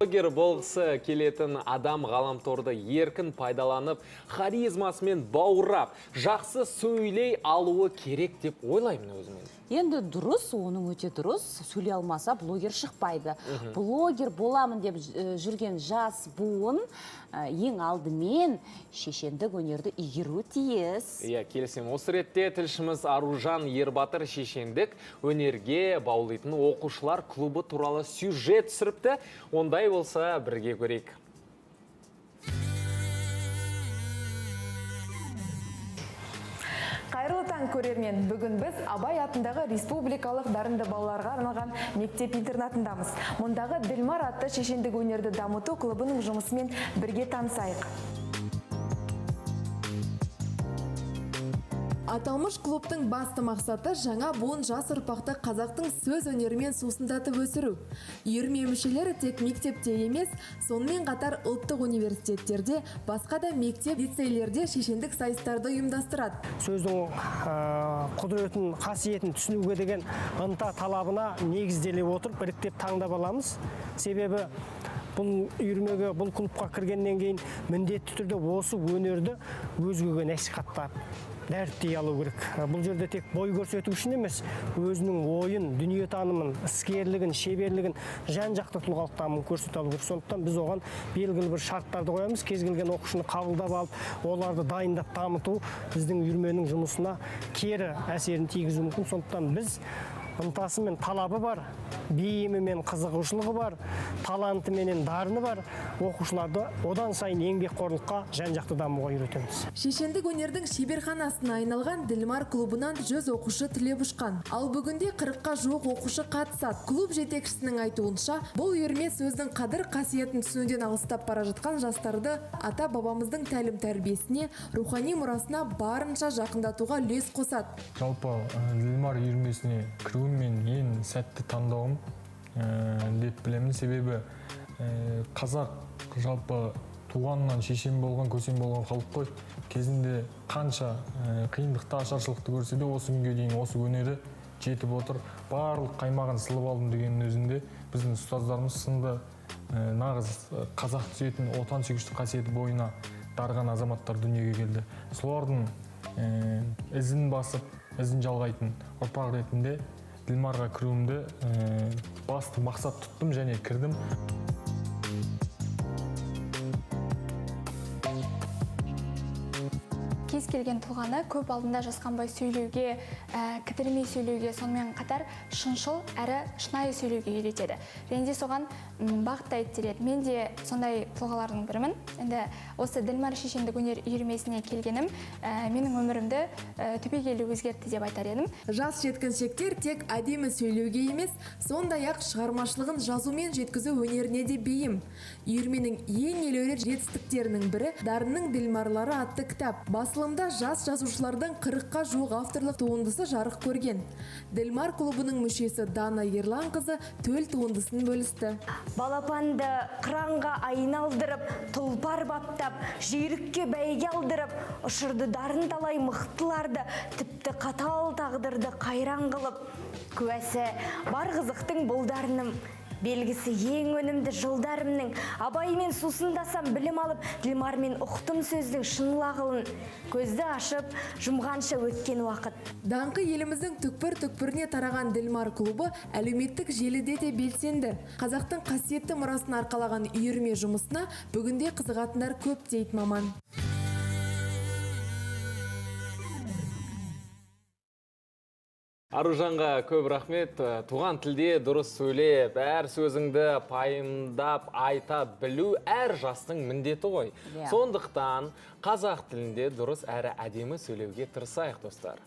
Блогер болғысы келетін адам ғаламторды еркін пайдаланып, харизмасымен баурап, жақсы сөйлей алуы керек деп ойлаймын өзімен. Енді дұрыс, оның өте дұрыс. Сөйлей алмаса, блогер шықпайды. Блогер боламын деп жүрген жас буын ең алдымен шешендік өнерді игеру тиіс. Келісем. Осы ретте тілшіміз Аружан Ербатыр шешендік өнерге баулитын оқушылар клубы туралы сюжет түсіріпті. Ондай болса бірге көрейік. Қайырлы таң көрермен, бүгін біз Абай атындағы республикалық дарынды балаларға арналған мектеп-интернатындамыз. Мұндағы Ділмар атты шешендік өнерді дамыту клубының жұмысымен бірге танысайық. Аталмыш клубтың басты мақсаты жаңа буын жас ұрпақты қазақтың сөз өнерімен сусындатып өсіру. Үйірме мүшелері тек мектепте емес, сонымен қатар ұлттық университеттерде, басқа да мектеп лицейлерде шешендік сайыстарды ұйымдастырады. Сөздің құдіретін, қасиетін түсінуге деген ынта талабына негізделе отырып іріктеп таңдап аламыз. Себебі бұл үйірмеге, бұл клубқа кіргеннен кейін міндетті түрде осы өнерді өзгеге насихаттап дәріптей алу керек. Бұл жерде тек бой көрсету үшін емес, өзінің ойын, дүниетанымын, іскерлігін, шеберлігін, жан-жақты тұлғалық дамуын көрсете алу керек. Сондықтан біз оған белгілі бір шарттарды қоямыз. Кез келген оқушыны қабылдап алып, оларды дайындап дамыту біздің үйірменің жұмысына кері әсерін тигізуі мүмкін. Сондықтан біз ынтасы мен талабы бар, бейімі мен қызығушылығы бар, таланты менен дарыны бар оқушыларды одан сайын еңбекқорлыққа, жан-жақты дамуға үйретеміз. Шешендік өнердің шеберханасына айналған Ділмар клубынан 100 оқушы түлеп ұшқан. Ал бүгінде 40-қа жуық оқушы қатысады. Клуб жетекшісінің айтуынша, бұл үйірме сөздің қадір қасиетін түсінуден алыстап бара жатқан жастарды ата-бабамыздың тәлім-тәрбиесіне, рухани мұрасына барынша жақындатуға үлес қосады. Жалпы Ділмар үйірмесіне мен ең сәтті таңдауым деп білемін. Себебі қазақ жалпы туғаннан шешен болған, көсем болған халық қой. Кезінде қанша қиындықты, ашаршылықты көрсе де осы күнге дейін осы өнері жетіп отыр. Барлық қаймағын сылып алдым дегеннің өзінде біздің ұстаздарымыз сынды нағыз қазақ түсетін отансүйгіштік қасиеті бойына дарыған азаматтар дүниеге келді. Солардың ізін басып, ізін жалғайтын ұрпақ ретінде Ділмарға кіруімді басты мақсат тұттым және кірдім. Кез келген тұлғаны көп алдында жасқанбай сөйлеуге, кідірмей сөйлеуге, сонымен қатар шыншыл әрі шынайы сөйлеуге үйретеді. Және де соған бағыттай итереді. Мен де сондай тұлғалардың бірімін. Енді осы Ділмар шешендік өнер үйірмесіне келгенім менің өмірімді түбегейлі өзгертті деп айтар едім. Жас жеткіншектер тек әдемі сөйлеуге емес, сондай-ақ шығармашылығын жазумен жеткізу өнеріне де бейім. Үйірменің ең елеулі жетістіктерінің бірі Дарынның Ділмарлары атты кітап. Басылымда жас жазушылардың 40-қа жуық авторлық туындысы жарық көрген. Ділмар клубының мүшесі Дана Ерланқызы төл туындысын бөлісті. Балапанды қыранға айналдырып, тұлпар баптап, жүйрікке бәйге алдырып, ұшырды дарын талай мықтыларды, тіпті қатал тағдырды қайран қылып. Куәсі бар қызықтың бұл дарыным, белгісі ең өнімді жылдарымның. Абаймен сусындасам білім алып, Ділмармен ұқтым сөздің шынылағылын. Көзді ашып, жұмғанша өткен уақыт. Даңқы еліміздің түкпір-түкпіріне тараған Ділмар клубы әлеуметтік желіде де белсенді. Қазақтың қасиетті мұрасын арқалаған үйірме жұмысына бүгінде қызығатындар көп дейді маман. Аружанға көп рахмет. Туған тілде дұрыс сөйлеп, әр сөзіңді пайымдап, айта білу әр жастың міндеті ғой. Сондықтан қазақ тілінде дұрыс әрі әдемі сөйлеуге тырысайық, достар.